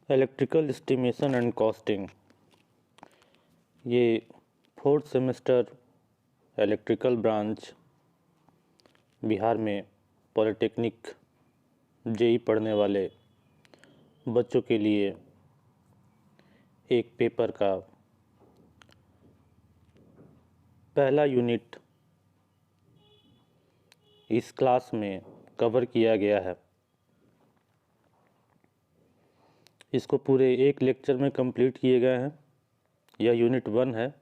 Electrical estimation and costing, ये 4th semester electrical branch Bihar में polytechnic JEE पढ़ने वाले बच्चों के लिए एक पेपर का पहला यूनिट इस क्लास में कवर किया गया है। इसको पूरे एक लेक्चर में कंप्लीट किए गए हैं। यह यूनिट 1 है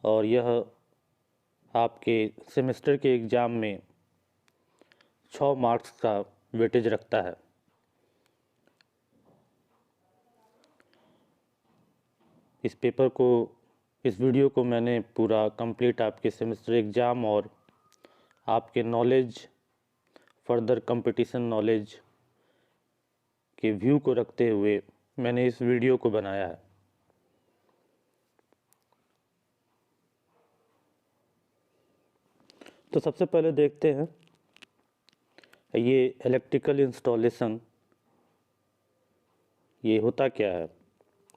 और यह आपके सेमेस्टर के एग्ज़ाम में 6 मार्क्स का वेटेज रखता है। इस वीडियो को मैंने पूरा कंप्लीट आपके सेमेस्टर एग्ज़ाम और आपके नॉलेज, फर्दर कंपटीशन नॉलेज के व्यू को रखते हुए मैंने इस वीडियो को बनाया है। तो सबसे पहले देखते हैं ये इलेक्ट्रिकल इंस्टॉलेशन ये होता क्या है।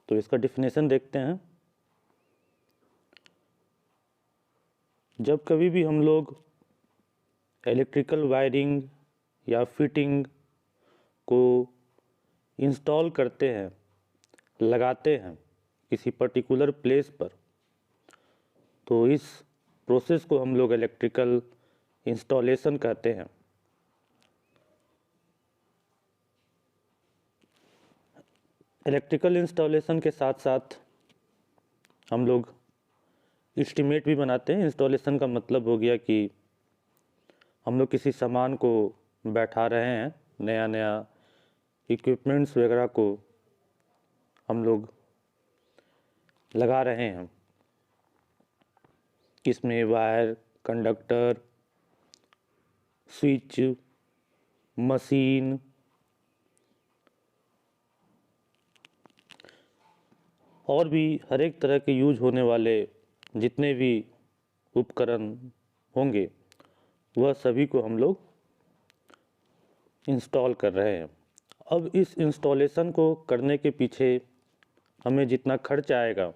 तो इसका डिफिनेशन देखते हैं। जब कभी भी हम लोग इलेक्ट्रिकल वायरिंग या फिटिंग को इंस्टॉल करते हैं, लगाते हैं किसी पर्टिकुलर प्लेस पर, तो इस प्रोसेस को हम लोग इलेक्ट्रिकल इंस्टॉलेशन कहते हैं। इलेक्ट्रिकल इंस्टॉलेशन के साथ साथ हम लोग एस्टीमेट भी बनाते हैं। इंस्टॉलेशन का मतलब हो गया कि हम लोग किसी सामान को बैठा रहे हैं, नया नया इक्विपमेंट्स वगैरह को हम लोग लगा रहे हैं। इसमें वायर, कंडक्टर, स्विच, मशीन और भी हर एक तरह के यूज होने वाले जितने भी उपकरण होंगे वह सभी को हम लोग इंस्टॉल कर रहे हैं। अब इस इंस्टॉलेशन को करने के पीछे हमें जितना खर्च आएगा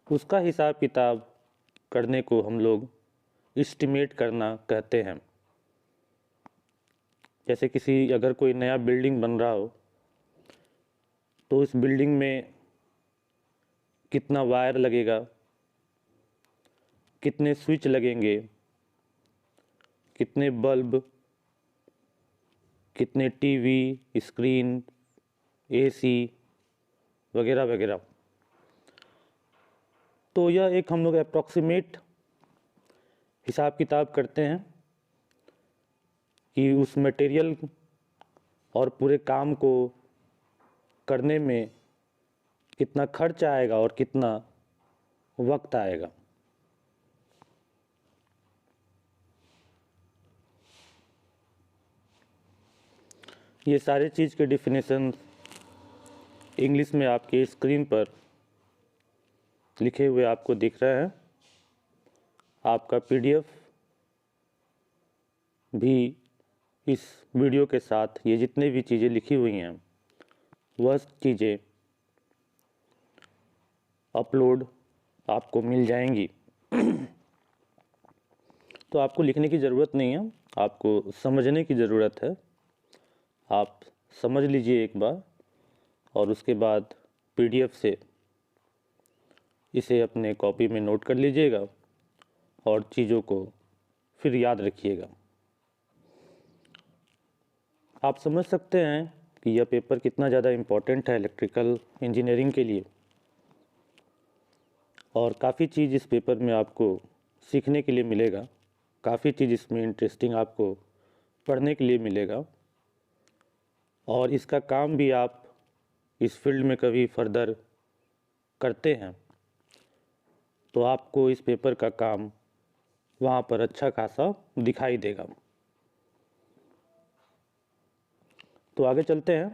उसका हिसाब किताब करने को हम लोग एस्टिमेट करना कहते हैं। जैसे अगर कोई नया बिल्डिंग बन रहा हो तो इस बिल्डिंग में कितना वायर लगेगा, कितने स्विच लगेंगे, कितने बल्ब, कितने टीवी, स्क्रीन, एसी वगैरह वगैरह। तो यह एक हम लोग अप्रॉक्सीमेट हिसाब किताब करते हैं कि उस मटेरियल और पूरे काम को करने में कितना खर्च आएगा और कितना वक्त आएगा। ये सारे चीज़ के डिफिनेशन इंग्लिश में आपके स्क्रीन पर लिखे हुए आपको दिख रहे हैं। आपका पीडीएफ भी इस वीडियो के साथ ये जितने भी चीज़ें लिखी हुई हैं वह चीज़ें अपलोड आपको मिल जाएंगी। तो आपको लिखने की ज़रूरत नहीं है, आपको समझने की ज़रूरत है। आप समझ लीजिए एक बार और उसके बाद पीडीएफ से इसे अपने कॉपी में नोट कर लीजिएगा और चीज़ों को फिर याद रखिएगा। आप समझ सकते हैं कि यह पेपर कितना ज़्यादा इम्पोर्टेंट है इलेक्ट्रिकल इंजीनियरिंग के लिए और काफ़ी चीज़ इस पेपर में आपको सीखने के लिए मिलेगा। काफ़ी चीज़ इसमें इंटरेस्टिंग आपको पढ़ने के लिए मिलेगा और इसका काम भी आप इस फील्ड में कभी फर्दर करते हैं तो आपको इस पेपर का काम वहाँ पर अच्छा खासा दिखाई देगा। तो आगे चलते हैं।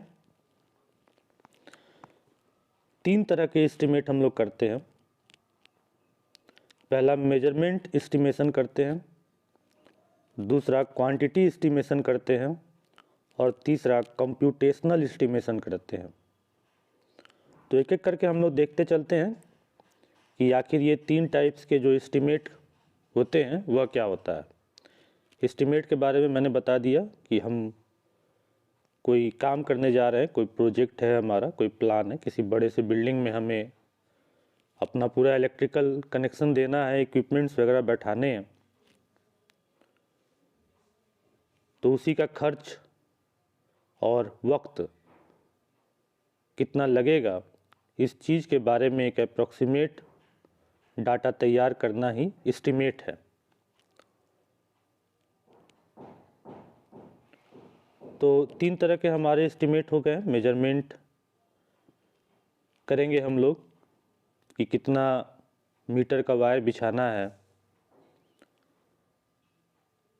3 तरह के एस्टिमेट हम लोग करते हैं। पहला मेजरमेंट एस्टिमेशन करते हैं, दूसरा क्वांटिटी एस्टिमेशन करते हैं और तीसरा कंप्यूटेशनल एस्टिमेशन करते हैं। तो एक एक करके हम लोग देखते चलते हैं कि आखिर ये 3 टाइप्स के जो एस्टिमेट होते हैं वह क्या होता है। एस्टिमेट के बारे में मैंने बता दिया कि हम कोई काम करने जा रहे हैं, कोई प्रोजेक्ट है हमारा, कोई प्लान है, किसी बड़े से बिल्डिंग में हमें अपना पूरा इलेक्ट्रिकल कनेक्शन देना है, इक्विपमेंट्स वगैरह बैठाने हैं, तो उसी का खर्च और वक्त कितना लगेगा, इस चीज़ के बारे में एक अप्रॉक्सीमेट डाटा तैयार करना ही एस्टिमेट है। तो 3 तरह के हमारे एस्टिमेट हो गए। मेजरमेंट करेंगे हम लोग कि कितना मीटर का वायर बिछाना है,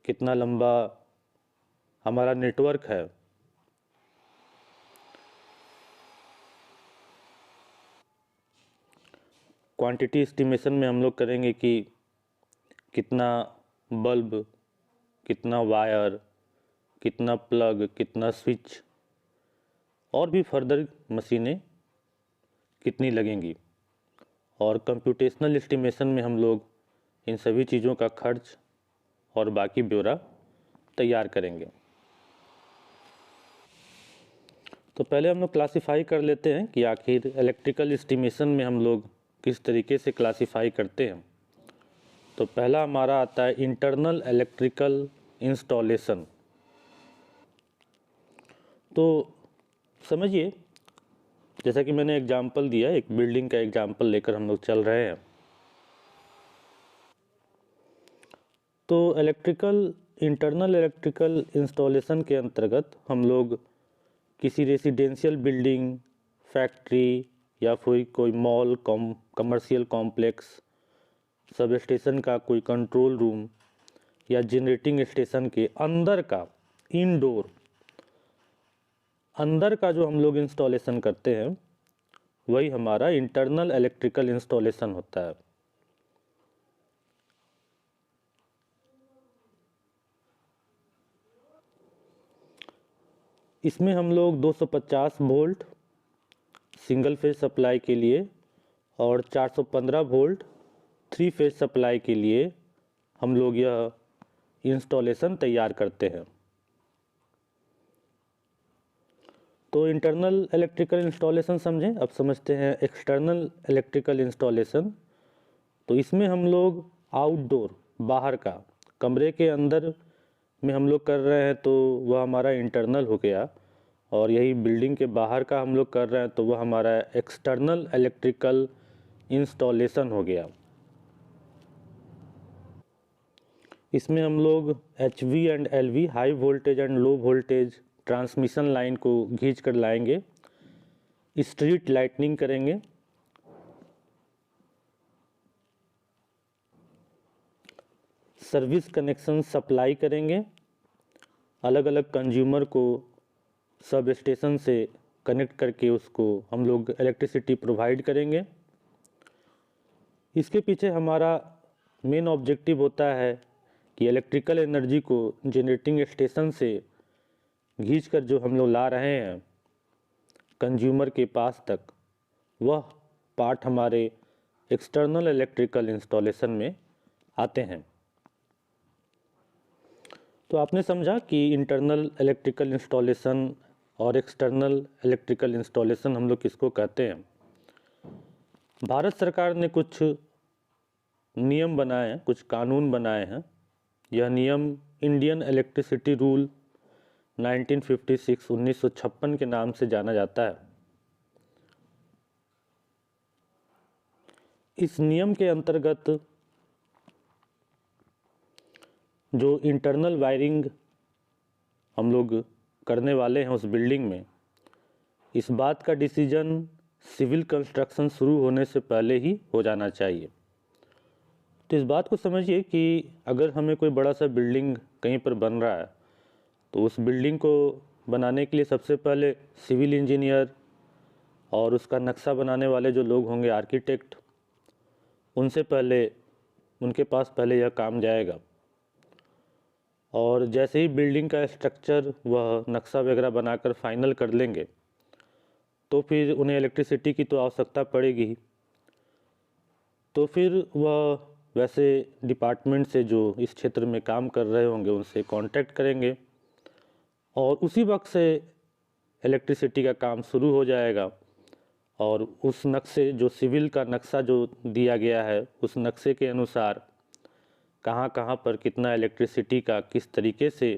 कितना लंबा हमारा नेटवर्क है, क्वांटिटी एस्टिमेशन में हम लोग करेंगे कि कितना बल्ब, कितना वायर, कितना प्लग, कितना स्विच और भी फर्दर मशीनें कितनी लगेंगी। और कंप्यूटेशनल एस्टिमेशन में हम लोग इन सभी चीज़ों का खर्च और बाकी ब्यौरा तैयार करेंगे। तो पहले हम लोग क्लासिफाई कर लेते हैं कि आखिर इलेक्ट्रिकल एस्टिमेशन में हम लोग किस तरीके से क्लासिफाई करते हैं। तो पहला हमारा आता है इंटरनल इलेक्ट्रिकल इंस्टॉलेशन। तो समझिए, जैसा कि मैंने एग्जाम्पल दिया, एक बिल्डिंग का एग्जाम्पल लेकर हम लोग चल रहे हैं। तो इंटरनल इलेक्ट्रिकल इंस्टॉलेशन के अंतर्गत हम लोग किसी रेसिडेंशियल बिल्डिंग, फैक्ट्री या फिर कोई mall, commercial complex, sub station का कोई कंट्रोल रूम या जनरेटिंग स्टेशन के अंदर का इनडोर अंदर का जो हम लोग इंस्टॉलेशन करते हैं वही हमारा इंटरनल इलेक्ट्रिकल इंस्टॉलेशन होता है। इसमें हम लोग 250 वोल्ट सिंगल फेज सप्लाई के लिए और 415 वोल्ट 3 फेज सप्लाई के लिए हम लोग यह इंस्टॉलेशन तैयार करते हैं। तो इंटरनल इलेक्ट्रिकल इंस्टॉलेशन समझें। अब समझते हैं एक्सटर्नल इलेक्ट्रिकल इंस्टॉलेशन। तो इसमें हम लोग आउटडोर, बाहर का, कमरे के अंदर में हम लोग कर रहे हैं तो वह हमारा इंटरनल हो गया, और यही बिल्डिंग के बाहर का हम लोग कर रहे हैं तो वह हमारा एक्सटर्नल इलेक्ट्रिकल इंस्टॉलेशन हो गया। इसमें हम लोग HV and LV, high voltage and low voltage transmission line को खींच कर लाएंगे, स्ट्रीट लाइटनिंग करेंगे, सर्विस कनेक्शन सप्लाई करेंगे, अलग अलग कंज्यूमर को सब स्टेशन से कनेक्ट करके उसको हम लोग इलेक्ट्रिसिटी प्रोवाइड करेंगे। इसके पीछे हमारा मेन ऑब्जेक्टिव होता है कि इलेक्ट्रिकल एनर्जी को जनरेटिंग स्टेशन से खींचकर जो हम लोग ला रहे हैं कंज्यूमर के पास तक, वह पार्ट हमारे एक्सटर्नल इलेक्ट्रिकल इंस्टॉलेशन में आते हैं। तो आपने समझा कि इंटरनल इलेक्ट्रिकल इंस्टॉलेशन और एक्सटर्नल इलेक्ट्रिकल इंस्टॉलेशन हम लोग किसको कहते हैं। भारत सरकार ने कुछ नियम बनाए हैं, कुछ कानून बनाए हैं। यह नियम इंडियन इलेक्ट्रिसिटी रूल 1956 1956 के नाम से जाना जाता है। इस नियम के अंतर्गत जो इंटरनल वायरिंग हम लोग करने वाले हैं उस बिल्डिंग में, इस बात का डिसीजन सिविल कंस्ट्रक्शन शुरू होने से पहले ही हो जाना चाहिए। तो इस बात को समझिए कि अगर हमें कोई बड़ा सा बिल्डिंग कहीं पर बन रहा है तो उस बिल्डिंग को बनाने के लिए सबसे पहले सिविल इंजीनियर और उसका नक्शा बनाने वाले जो लोग होंगे, आर्किटेक्ट, उनके पास पहले यह काम जाएगा। और जैसे ही बिल्डिंग का स्ट्रक्चर वह नक्शा वगैरह बनाकर फाइनल कर लेंगे तो फिर उन्हें इलेक्ट्रिसिटी की तो आवश्यकता पड़ेगी ही। तो फिर वह वैसे डिपार्टमेंट से जो इस क्षेत्र में काम कर रहे होंगे उनसे कांटेक्ट करेंगे और उसी वक्त से इलेक्ट्रिसिटी का काम शुरू हो जाएगा। और उस नक्शे जो सिविल का नक्शा जो दिया गया है उस नक्शे के अनुसार कहाँ कहाँ पर कितना इलेक्ट्रिसिटी का किस तरीके से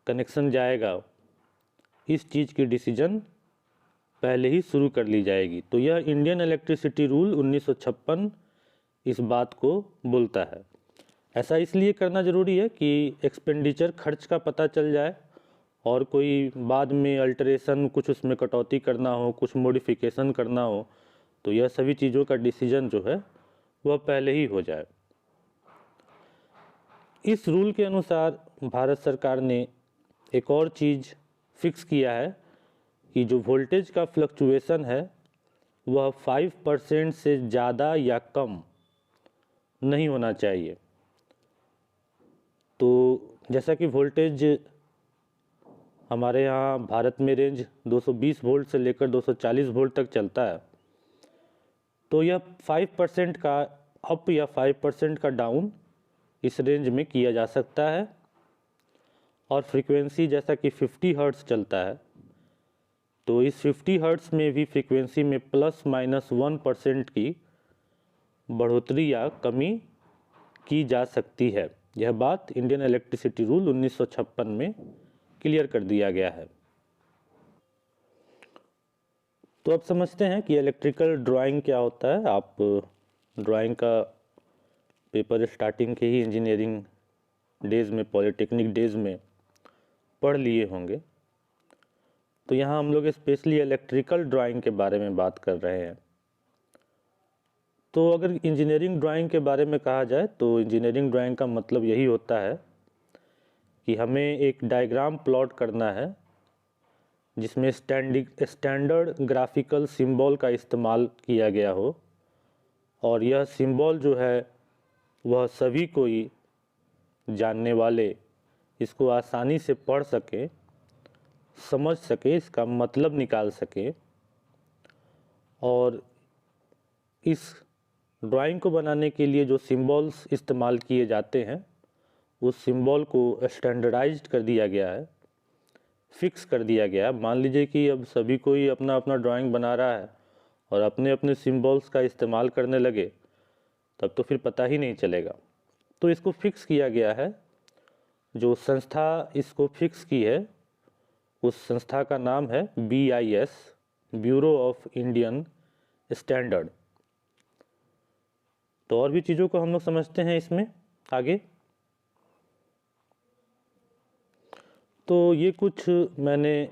कनेक्शन जाएगा, इस चीज़ की डिसीजन पहले ही शुरू कर ली जाएगी। तो यह इंडियन इलेक्ट्रिसिटी रूल 1956 इस बात को बोलता है। ऐसा इसलिए करना ज़रूरी है कि एक्सपेंडिचर खर्च का पता चल जाए और कोई बाद में अल्टरेशन कुछ उसमें कटौती करना हो, कुछ मॉडिफिकेशन करना हो, तो यह सभी चीज़ों का डिसीजन जो है वह पहले ही हो जाए। इस रूल के अनुसार भारत सरकार ने एक और चीज़ फिक्स किया है कि जो वोल्टेज का फ्लक्चुएशन है वह 5% से ज़्यादा या कम नहीं होना चाहिए। तो जैसा कि वोल्टेज हमारे यहाँ भारत में रेंज 220 वोल्ट से लेकर 240 वोल्ट तक चलता है, तो यह 5% का अप या 5% का डाउन इस रेंज में किया जा सकता है। और फ्रीक्वेंसी जैसा कि 50 हर्ट्ज़ चलता है, तो इस 50 हर्ट्ज़ में भी फ्रीक्वेंसी में ±1% की बढ़ोतरी या कमी की जा सकती है। यह बात इंडियन इलेक्ट्रिसिटी रूल 1956 में क्लियर कर दिया गया है। तो अब समझते हैं कि इलेक्ट्रिकल ड्राइंग क्या होता है। आप ड्राइंग का पेपर स्टार्टिंग के ही इंजीनियरिंग डेज़ में, पॉलिटेक्निक डेज़ में पढ़ लिए होंगे। तो यहाँ हम लोग स्पेशली इलेक्ट्रिकल ड्राइंग के बारे में बात कर रहे हैं। तो अगर इंजीनियरिंग ड्राइंग के बारे में कहा जाए तो इंजीनियरिंग ड्राइंग का मतलब यही होता है कि हमें एक डायग्राम प्लॉट करना है जिसमें स्टैंडर्ड ग्राफिकल सिंबल का इस्तेमाल किया गया हो और यह सिंबल जो है वह सभी कोई जानने वाले इसको आसानी से पढ़ सके, समझ सके, इसका मतलब निकाल सके। और इस ड्राइंग को बनाने के लिए जो सिंबल्स इस्तेमाल किए जाते हैं उस सिंबल को स्टैंडर्डाइज्ड कर दिया गया है, फिक्स कर दिया गया है। मान लीजिए कि अब सभी कोई अपना अपना ड्राइंग बना रहा है और अपने अपने सिंबल्स का इस्तेमाल करने लगे तब तो फिर पता ही नहीं चलेगा। तो इसको फिक्स किया गया है। जो संस्था इसको फिक्स की है उस संस्था का नाम है BIS, bureau of Indian standard. तो और भी चीज़ों को हम लोग समझते हैं इसमें आगे। तो ये कुछ मैंने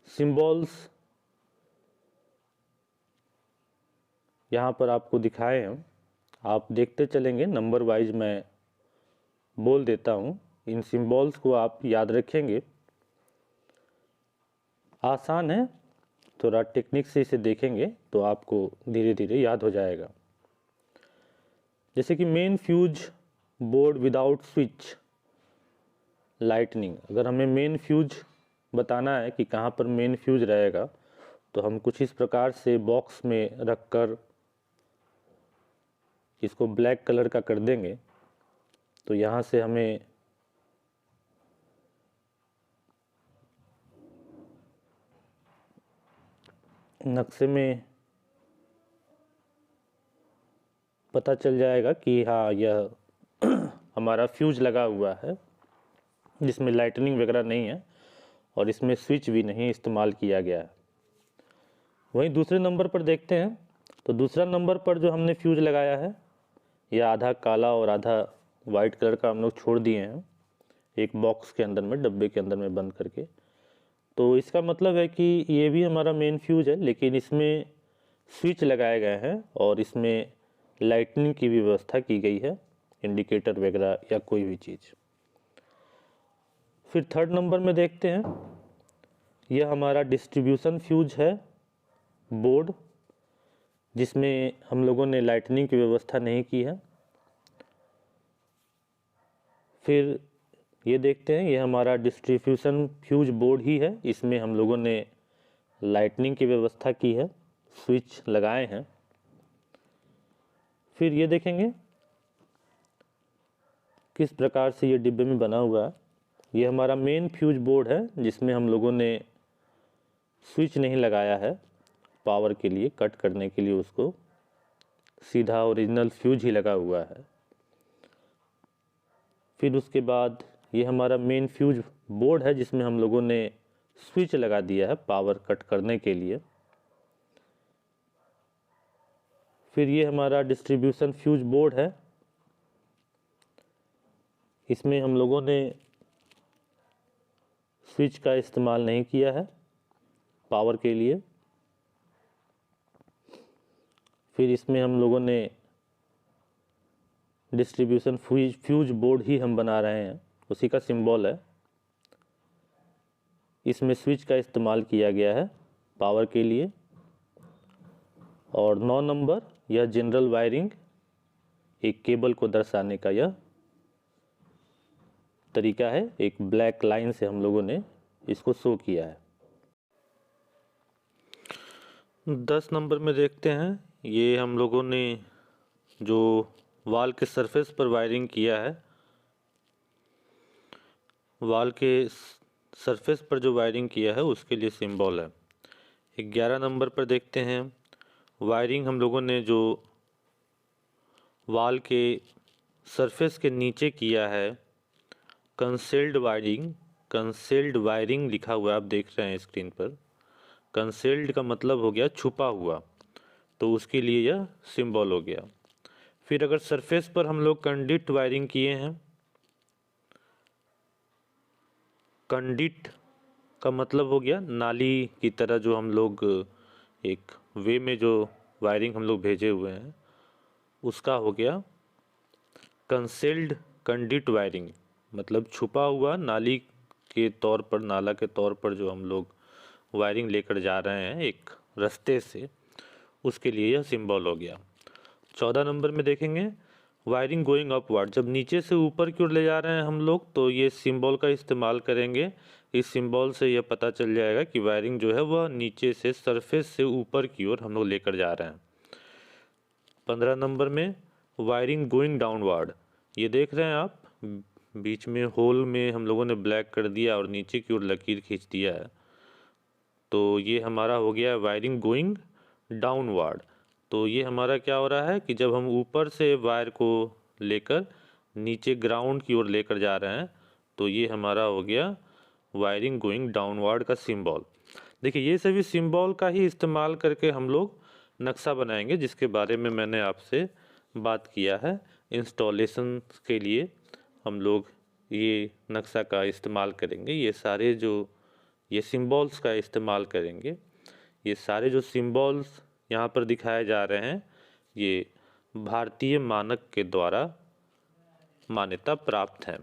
सिंबल्स यहाँ पर आपको दिखाए हैं, आप देखते चलेंगे, नंबर वाइज मैं बोल देता हूँ। इन सिंबल्स को आप याद रखेंगे, आसान है, थोड़ा टेक्निक से इसे देखेंगे तो आपको धीरे धीरे याद हो जाएगा। जैसे कि main fuse board without switch lightning. अगर हमें मेन फ्यूज बताना है कि कहाँ पर मेन फ्यूज रहेगा तो हम कुछ इस प्रकार से बॉक्स में रखकर इसको ब्लैक कलर का कर देंगे। तो यहाँ से हमें नक्शे में पता चल जाएगा कि हाँ यह हमारा फ्यूज लगा हुआ है जिसमें लाइटनिंग वगैरह नहीं है और इसमें स्विच भी नहीं इस्तेमाल किया गया है। वहीं दूसरे नंबर पर देखते हैं तो दूसरा नंबर पर जो हमने फ्यूज लगाया है यह आधा काला और आधा वाइट कलर का हम लोग छोड़ दिए हैं एक बॉक्स के अंदर में, डब्बे के अंदर में बंद करके। तो इसका मतलब है कि ये भी हमारा मेन फ्यूज है लेकिन इसमें स्विच लगाए गए हैं और इसमें लाइटनिंग की भी व्यवस्था की गई है, इंडिकेटर वगैरह या कोई भी चीज़। फिर थर्ड नंबर में देखते हैं, यह हमारा डिस्ट्रीब्यूशन फ्यूज है बोर्ड जिसमें हम लोगों ने लाइटनिंग की व्यवस्था नहीं की है। फिर ये देखते हैं, ये हमारा डिस्ट्रीब्यूशन फ्यूज बोर्ड ही है। इसमें हम लोगों ने लाइटनिंग की व्यवस्था की है, स्विच लगाए हैं। फिर ये देखेंगे किस प्रकार से ये डिब्बे में बना हुआ है। ये हमारा मेन फ्यूज बोर्ड है, जिसमें हम लोगों ने स्विच नहीं लगाया है पावर के लिए, कट करने के लिए उसको सीधा ओरिजिनल फ्यूज ही लगा हुआ है। फिर उसके बाद ये हमारा मेन फ्यूज बोर्ड है, जिसमें हम लोगों ने स्विच लगा दिया है पावर कट करने के लिए। फिर ये हमारा डिस्ट्रीब्यूशन फ्यूज बोर्ड है, इसमें हम लोगों ने स्विच का इस्तेमाल नहीं किया है पावर के लिए। फिर इसमें हम लोगों ने डिस्ट्रीब्यूशन फ्यूज बोर्ड ही हम बना रहे हैं, उसी का सिंबल है। इसमें स्विच का इस्तेमाल किया गया है पावर के लिए। और 9 नंबर, यह जनरल वायरिंग, एक केबल को दर्शाने का यह तरीका है। एक ब्लैक लाइन से हम लोगों ने इसको शो किया है। 10 नंबर में देखते हैं, ये हम लोगों ने जो वाल के सरफेस पर वायरिंग किया है, वाल के सरफेस पर जो वायरिंग किया है उसके लिए सिंबल है। 11 नंबर पर देखते हैं, वायरिंग हम लोगों ने जो वाल के सरफेस के नीचे किया है, कंसेल्ड वायरिंग लिखा हुआ आप देख रहे हैं स्क्रीन पर। कंसेल्ड का मतलब हो गया छुपा हुआ, तो उसके लिए यह सिंबल हो गया। फिर अगर सरफेस पर हम लोग कंडक्ट वायरिंग किए हैं, कंडक्ट का मतलब हो गया नाली की तरह, जो हम लोग एक वे में जो वायरिंग हम लोग भेजे हुए हैं उसका हो गया कंसेल्ड कंडक्ट वायरिंग, मतलब छुपा हुआ नाली के तौर पर, नाला के तौर पर जो हम लोग वायरिंग लेकर जा रहे हैं एक रास्ते से, उसके लिए यह सिंबल हो गया। 14 नंबर में देखेंगे, वायरिंग गोइंग अपवर्ड, जब नीचे से ऊपर की ओर ले जा रहे हैं हम लोग तो ये सिंबल का इस्तेमाल करेंगे। इस सिंबल से यह पता चल जाएगा कि वायरिंग जो है वह नीचे से सरफेस से ऊपर की ओर हम लोग लेकर जा रहे हैं। 15 नंबर में वायरिंग गोइंग डाउनवर्ड, ये देख रहे हैं आप, बीच में होल में हम लोगों ने ब्लैक कर दिया और नीचे की ओर लकीर खींच दिया है, तो ये हमारा हो गया वायरिंग गोइंग डाउनवर्ड। तो ये हमारा क्या हो रहा है कि जब हम ऊपर से वायर को लेकर नीचे ग्राउंड की ओर लेकर जा रहे हैं तो ये हमारा हो गया वायरिंग गोइंग डाउनवर्ड का सिंबल। देखिए, ये सभी सिंबल का ही इस्तेमाल करके हम लोग नक्शा बनाएंगे, जिसके बारे में मैंने आपसे बात किया है। इंस्टॉलेशन के लिए हम लोग ये नक्शा का इस्तेमाल करेंगे, ये सारे जो ये सिंबल्स का इस्तेमाल करेंगे। ये सारे जो सिंबल्स यहाँ पर दिखाए जा रहे हैं ये भारतीय मानक के द्वारा मान्यता प्राप्त हैं।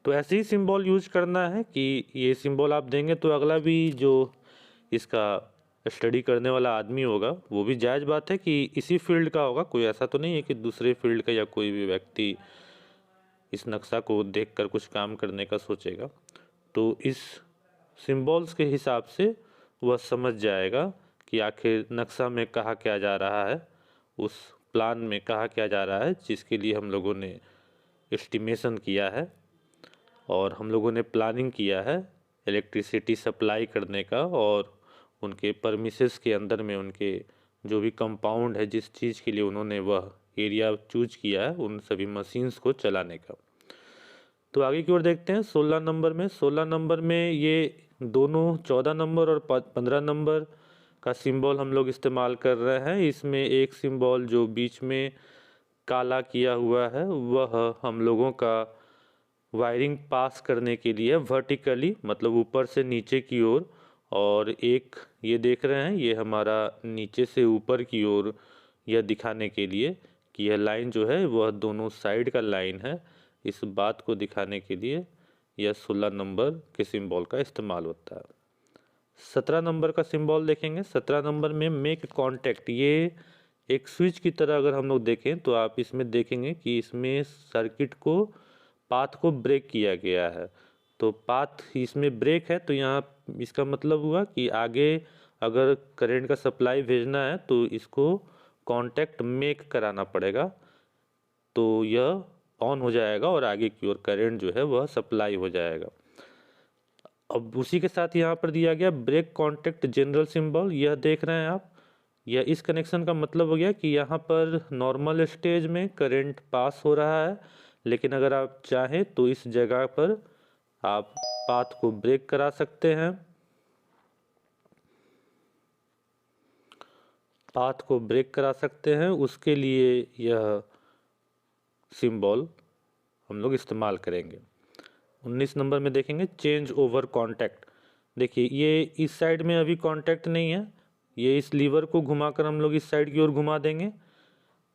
तो ऐसे ही सिंबल यूज करना है कि ये सिंबल आप देंगे तो अगला भी जो इसका स्टडी करने वाला आदमी होगा वो भी जायज़ बात है कि इसी फील्ड का होगा, कोई ऐसा तो नहीं है कि दूसरे फील्ड का या कोई भी व्यक्ति इस नक्शा को देखकर कुछ काम करने का सोचेगा। तो इस सिंबल्स के हिसाब से वह समझ जाएगा कि आखिर नक्शा में कहा क्या जा रहा है, उस प्लान में कहा क्या जा रहा है, जिसके लिए हम लोगों ने एस्टिमेशन किया है और हम लोगों ने प्लानिंग किया है इलेक्ट्रिसिटी सप्लाई करने का, और उनके परमिसेस के अंदर में उनके जो भी कंपाउंड है, जिस चीज़ के लिए उन्होंने वह एरिया चूज किया है, उन सभी मशीन्स को चलाने का। तो आगे की ओर देखते हैं 16 नंबर में। 16 नंबर में ये दोनों 14 नंबर और 15 नंबर का सिंबल हम लोग इस्तेमाल कर रहे हैं। इसमें एक सिंबल जो बीच में काला किया हुआ है वह हम लोगों का वायरिंग पास करने के लिए वर्टिकली, मतलब ऊपर से नीचे की ओर, और एक ये देख रहे हैं ये हमारा नीचे से ऊपर की ओर, यह दिखाने के लिए कि यह लाइन जो है वह दोनों साइड का लाइन है। इस बात को दिखाने के लिए यह 16 नंबर के सिंबल का इस्तेमाल होता है। 17 नंबर का सिंबल देखेंगे। 17 नंबर में मेक कांटेक्ट, ये एक स्विच की तरह अगर हम लोग देखें तो आप इसमें देखेंगे कि इसमें सर्किट को पाथ को ब्रेक किया गया है। तो पाथ इसमें ब्रेक है, तो यहाँ इसका मतलब हुआ कि आगे अगर करंट का सप्लाई भेजना है तो इसको कांटेक्ट मेक कराना पड़ेगा, तो यह ऑन हो जाएगा और आगे की ओर करंट जो है वह सप्लाई हो जाएगा। अब उसी के साथ यहाँ पर दिया गया ब्रेक कांटेक्ट जनरल सिंबल, यह देख रहे हैं आप। यह इस कनेक्शन का मतलब हो गया कि यहाँ पर नॉर्मल स्टेज में करंट पास हो रहा है, लेकिन अगर आप चाहें तो इस जगह पर आप पाथ को ब्रेक करा सकते हैं। पाथ को ब्रेक करा सकते हैं, उसके लिए यह सिंबल हम लोग इस्तेमाल करेंगे। 19 नंबर में देखेंगे चेंज ओवर कांटेक्ट। देखिए ये इस साइड में अभी कांटेक्ट नहीं है, ये इस लीवर को घुमाकर हम लोग इस साइड की ओर घुमा देंगे।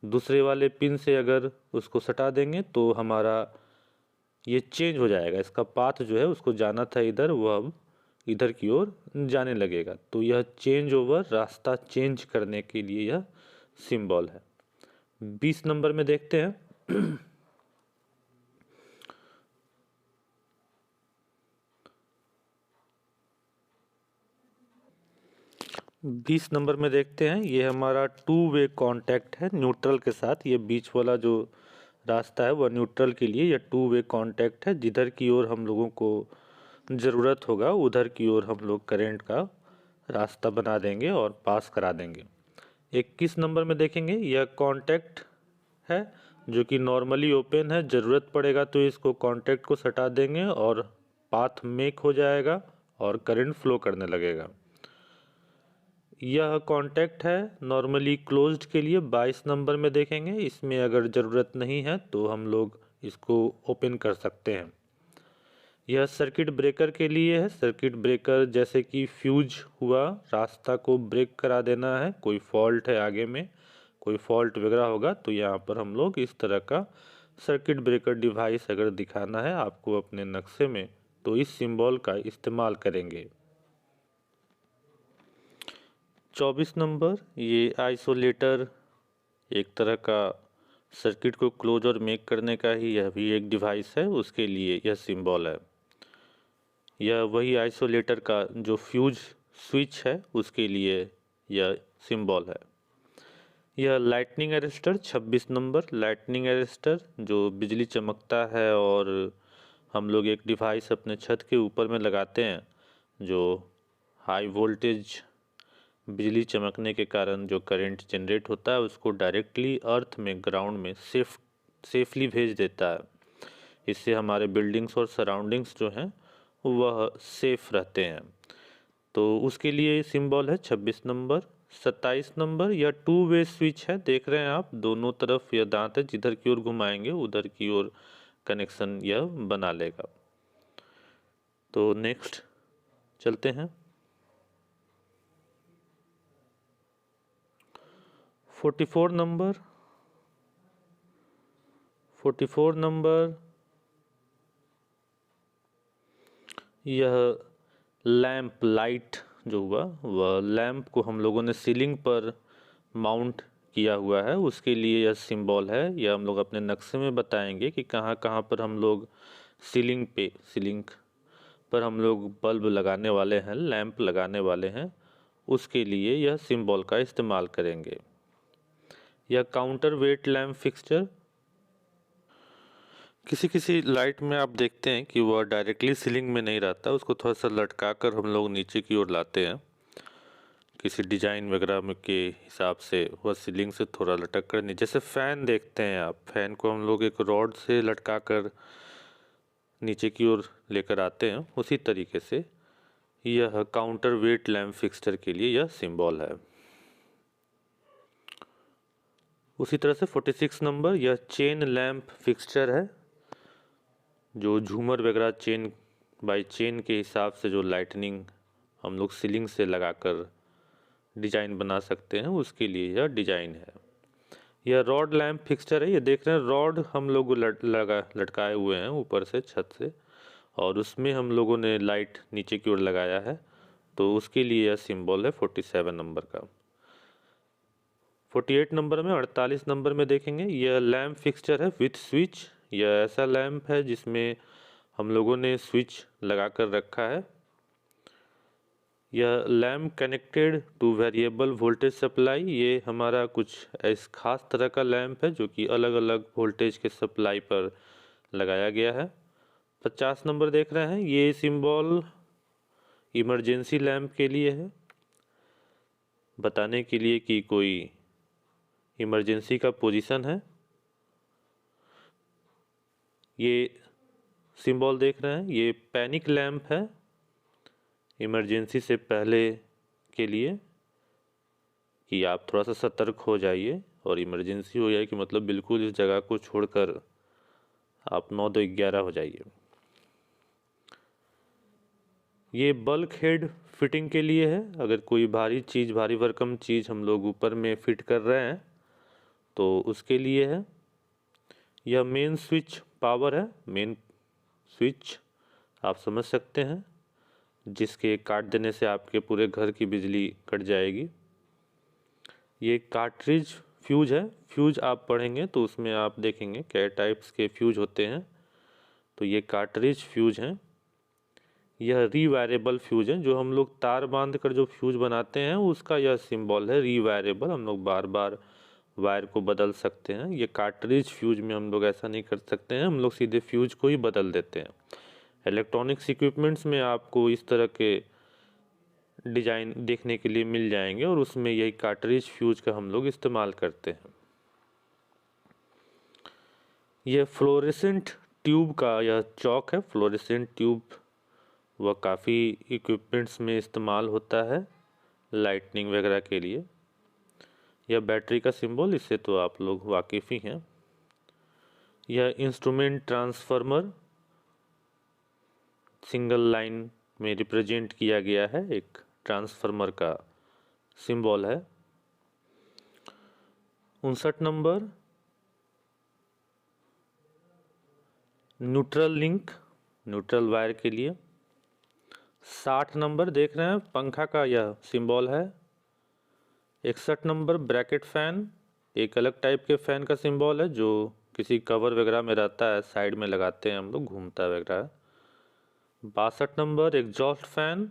दूसरे वाले पिन से अगर उसको सटा देंगे तो हमारा ये चेंज हो जाएगा, इसका पाथ जो है उसको जाना था इधर, वह अब इधर की ओर जाने लगेगा। तो यह चेंज ओवर, रास्ता चेंज करने के लिए यह सिंबल है। 20 नंबर में देखते हैं 20 नंबर में देखते हैं, ये हमारा टू वे कांटेक्ट है न्यूट्रल के साथ। ये बीच वाला जो रास्ता है वह न्यूट्रल के लिए यह टू वे कांटेक्ट है। जिधर की ओर हम लोगों को ज़रूरत होगा उधर की ओर हम लोग करंट का रास्ता बना देंगे और पास करा देंगे। 21 नंबर में देखेंगे, यह कांटेक्ट है जो कि नॉर्मली ओपन है, ज़रूरत पड़ेगा तो इसको कांटेक्ट को सटा देंगे और पाथ मेक हो जाएगा और करंट फ्लो करने लगेगा। यह कांटेक्ट है नॉर्मली क्लोज्ड के लिए। 22 नंबर में देखेंगे, इसमें अगर ज़रूरत नहीं है तो हम लोग इसको ओपन कर सकते हैं। यह सर्किट ब्रेकर के लिए है। सर्किट ब्रेकर जैसे कि फ्यूज हुआ, रास्ता को ब्रेक करा देना है, कोई फॉल्ट है आगे में, कोई फॉल्ट वगैरह होगा तो यहाँ पर हम लोग इस तरह का सर्किट ब्रेकर डिवाइस अगर दिखाना है आपको अपने नक्शे में तो इस सिंबल का इस्तेमाल करेंगे। 24 नंबर, ये आइसोलेटर एक तरह का सर्किट को क्लोज और मेक करने का ही यह भी एक डिवाइस है, उसके लिए यह सिंबल है। यह वही आइसोलेटर का जो फ्यूज स्विच है उसके लिए यह सिंबल है। यह lightning arrester 26 number, lightning arrester जो बिजली चमकता है और हम लोग एक डिवाइस अपने छत के ऊपर में लगाते हैं, जो हाई वोल्टेज बिजली चमकने के कारण जो करंट जनरेट होता है उसको डायरेक्टली अर्थ में, ग्राउंड में सेफली भेज देता है। इससे हमारे बिल्डिंग्स और सराउंडिंग्स जो हैं वह सेफ रहते हैं। तो उसके लिए सिंबल है 26 नंबर। 27 नंबर, यह टू वे स्विच है, देख रहे हैं आप, दोनों तरफ यह दांत है, जिधर की ओर घुमाएंगे उधर की ओर कनेक्शन यह बना लेगा। तो नेक्स्ट चलते हैं 44 नंबर। 44 नंबर, यह लैंप लाइट जो हुआ वह लैंप को हम लोगों ने सीलिंग पर माउंट किया हुआ है, उसके लिए यह सिंबल है। यह हम लोग अपने नक्शे में बताएंगे कि कहाँ कहाँ पर हम लोग सीलिंग पर हम लोग बल्ब लगाने वाले हैं, लैंप लगाने वाले हैं, उसके लिए यह सिंबल का इस्तेमाल करेंगे। यह काउंटर वेट लैंप फिक्सचर, किसी किसी लाइट में आप देखते हैं कि वह डायरेक्टली सीलिंग में नहीं रहता, उसको थोड़ा सा लटका कर हम लोग नीचे की ओर लाते हैं, किसी डिजाइन वगैरह में के हिसाब से वह सीलिंग से थोड़ा लटक कर, नहीं, जैसे फ़ैन देखते हैं आप, फैन को हम लोग एक रॉड से लटका कर नीचे की ओर लेकर आते हैं, उसी तरीके से यह काउंटर वेट लैंप फिक्सचर के लिए यह सिंबल है। उसी तरह से 46 नंबर, यह चेन लैंप फिक्सचर है, जो झूमर वगैरह चेन बाय चेन के हिसाब से जो लाइटनिंग हम लोग सीलिंग से लगाकर डिजाइन बना सकते हैं, उसके लिए यह डिजाइन है। यह रॉड लैंप फिक्सचर है, ये देख रहे हैं रॉड हम लोग लटकाए हुए हैं ऊपर से छत से, और उसमें हम लोगों ने लाइट नीचे की ओर लगाया है, तो उसके लिए यह सिंबल है 47 नंबर का। 48 नंबर में, 48 नंबर में देखेंगे, यह लैंप फिक्सचर है विथ स्विच, यह ऐसा लैंप है जिसमें हम लोगों ने स्विच लगा कर रखा है। यह lamp connected two variable voltage supply. ये हमारा कुछ इस खास तरह का लैंप है जो कि अलग अलग वोल्टेज के सप्लाई पर लगाया गया है। 50 नंबर देख रहे हैं, ये सिंबल इमरजेंसी लैंप के लिए है, बताने के लिए कि कोई इमरजेंसी का पोजीशन है। ये सिंबल देख रहे हैं, ये पैनिक लैंप है, इमरजेंसी से पहले के लिए कि आप थोड़ा सा सतर्क हो जाइए और इमरजेंसी हो जाए कि मतलब बिल्कुल इस जगह को छोड़कर आप 9-2-11 हो जाइए। ये बल्क हेड फिटिंग के लिए है, अगर कोई भारी चीज़, भारी भरकम चीज़ हम लोग ऊपर में फिट कर रहे हैं तो उसके लिए है। यह मेन स्विच पावर है, मेन स्विच आप समझ सकते हैं, जिसके काट देने से आपके पूरे घर की बिजली कट जाएगी। ये कार्ट्रिज फ्यूज है, फ्यूज आप पढ़ेंगे तो उसमें आप देखेंगे क्या टाइप्स के फ्यूज होते हैं, तो ये कार्ट्रिज फ्यूज हैं। यह रीवायरेबल फ्यूज है, जो हम लोग तार बांध कर जो फ्यूज बनाते हैं उसका यह सिंबल है रीवायरेबल। हम लोग बार बार वायर को बदल सकते हैं। ये कार्ट्रिज फ्यूज में हम लोग ऐसा नहीं कर सकते हैं, हम लोग सीधे फ्यूज को ही बदल देते हैं। इलेक्ट्रॉनिक्स इक्विपमेंट्स में आपको इस तरह के डिजाइन देखने के लिए मिल जाएंगे और उसमें यही कार्ट्रिज फ्यूज का हम लोग इस्तेमाल करते हैं। यह फ्लोरेसेंट ट्यूब का यह चौक है, फ्लोरेसेंट ट्यूब वह काफ़ी इक्विपमेंट्स में इस्तेमाल होता है लाइटनिंग वगैरह के लिए। यह बैटरी का सिंबल, इससे तो आप लोग वाकिफ़ ही हैं। यह इंस्ट्रूमेंट ट्रांसफार्मर सिंगल लाइन में रिप्रेजेंट किया गया है, एक ट्रांसफार्मर का सिंबल है। 59 number neutral link, neutral wire के लिए। 60 नंबर देख रहे हैं, पंखा का यह सिंबल है। 61 नंबर ब्रैकेट फैन, एक अलग टाइप के फैन का सिंबल है जो किसी कवर वगैरह में रहता है, साइड में लगाते हैं हम लोग, घूमता है वगैरह। 62 नंबर एग्जॉस्ट फैन,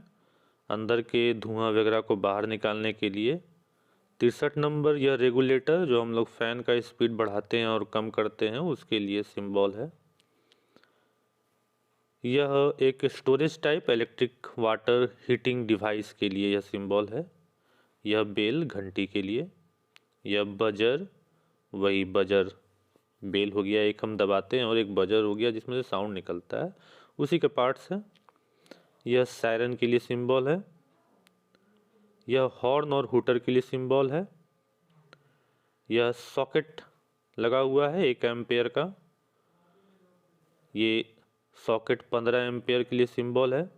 अंदर के धुआं वगैरह को बाहर निकालने के लिए। 63 नंबर यह रेगुलेटर, जो हम लोग फैन का स्पीड बढ़ाते हैं और कम करते हैं, उसके लिए सिंबल है। यह एक storage type electric water heating device के लिए यह सिंबल है। यह बेल घंटी के लिए। यह बजर, वही बजर बेल हो गया, एक हम दबाते हैं और एक बजर हो गया जिसमें से साउंड निकलता है, उसी के पार्ट्स हैं। यह सायरन के लिए सिंबल है। यह हॉर्न और हुटर के लिए सिंबल है। यह सॉकेट लगा हुआ है 1 एम्पेयर का, ये सॉकेट 15 एम्पेयर के लिए सिंबल है।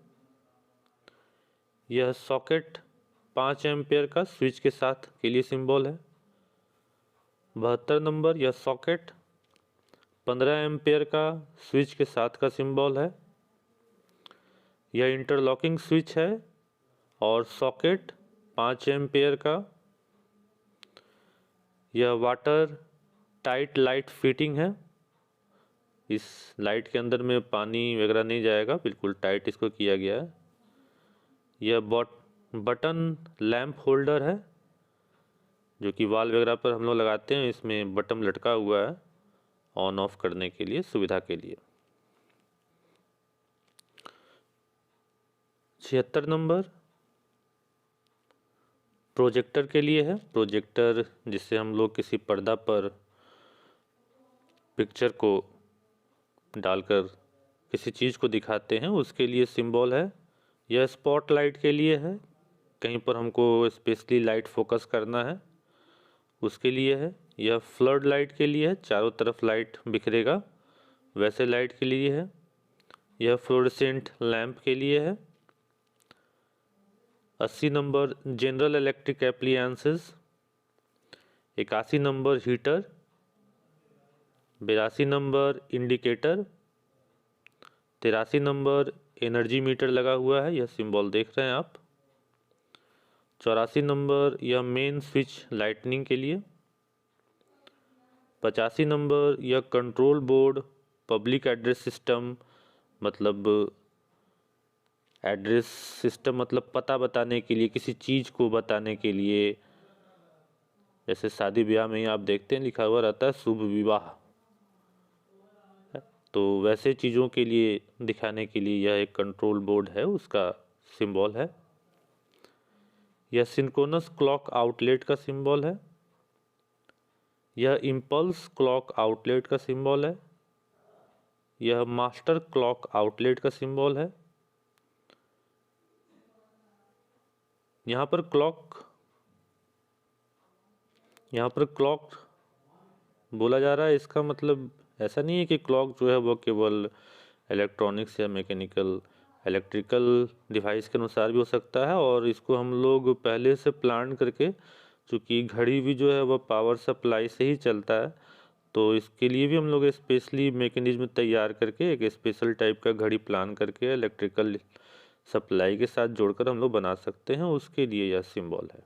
यह सॉकेट 5 एम्पेयर का स्विच के साथ के लिए सिंबल है। 72 नंबर यह सॉकेट 15 एम्पेयर का स्विच के साथ का सिंबल है। यह इंटरलॉकिंग स्विच है और सॉकेट 5 एम्पेयर का। यह वाटर टाइट लाइट फिटिंग है, इस लाइट के अंदर में पानी वगैरह नहीं जाएगा, बिल्कुल टाइट इसको किया गया है। यह बटन लैंप होल्डर है, जो कि वाल वगैरह पर हम लोग लगाते हैं, इसमें बटन लटका हुआ है ऑन ऑफ करने के लिए, सुविधा के लिए। 76 नंबर प्रोजेक्टर के लिए है, प्रोजेक्टर जिससे हम लोग किसी पर्दा पर पिक्चर को डालकर किसी चीज़ को दिखाते हैं, उसके लिए सिंबल है। यह स्पॉटलाइट के लिए है, कहीं पर हमको स्पेशली लाइट फोकस करना है उसके लिए है। यह फ्लड लाइट के लिए है, चारों तरफ लाइट बिखरेगा वैसे लाइट के लिए है। यह फ्लोरेसेंट लैंप के लिए है। 80 number general electric appliances. 81 number heater. 82 number indicator. 83 number energy meter लगा हुआ है, यह सिंबल देख रहे हैं आप। 84 नंबर यह मेन स्विच लाइटनिंग के लिए। 85 नंबर यह control board public address system मतलब एड्रेस सिस्टम मतलब पता बताने के लिए, किसी चीज़ को बताने के लिए। जैसे शादी ब्याह में ही आप देखते हैं लिखा हुआ रहता है शुभ विवाह, तो वैसे चीज़ों के लिए दिखाने के लिए यह एक कंट्रोल बोर्ड है, उसका सिंबल है। यह सिंक्रोनस क्लॉक आउटलेट का सिंबल है। यह इम्पल्स क्लॉक आउटलेट का सिंबल है। यह मास्टर क्लॉक आउटलेट का सिंबल है। यहाँ पर क्लॉक बोला जा रहा है, इसका मतलब ऐसा नहीं है कि क्लॉक जो है वो केवल इलेक्ट्रॉनिक्स या इलेक्ट्रिकल डिवाइस के अनुसार भी हो सकता है, और इसको हम लोग पहले से प्लान करके, चूँकि घड़ी भी जो है वह पावर सप्लाई से ही चलता है, तो इसके लिए भी हम लोग स्पेशली मैकेनिज्म तैयार करके एक स्पेशल टाइप का घड़ी प्लान करके इलेक्ट्रिकल सप्लाई के साथ जोड़कर हम लोग बना सकते हैं, उसके लिए यह सिंबल है।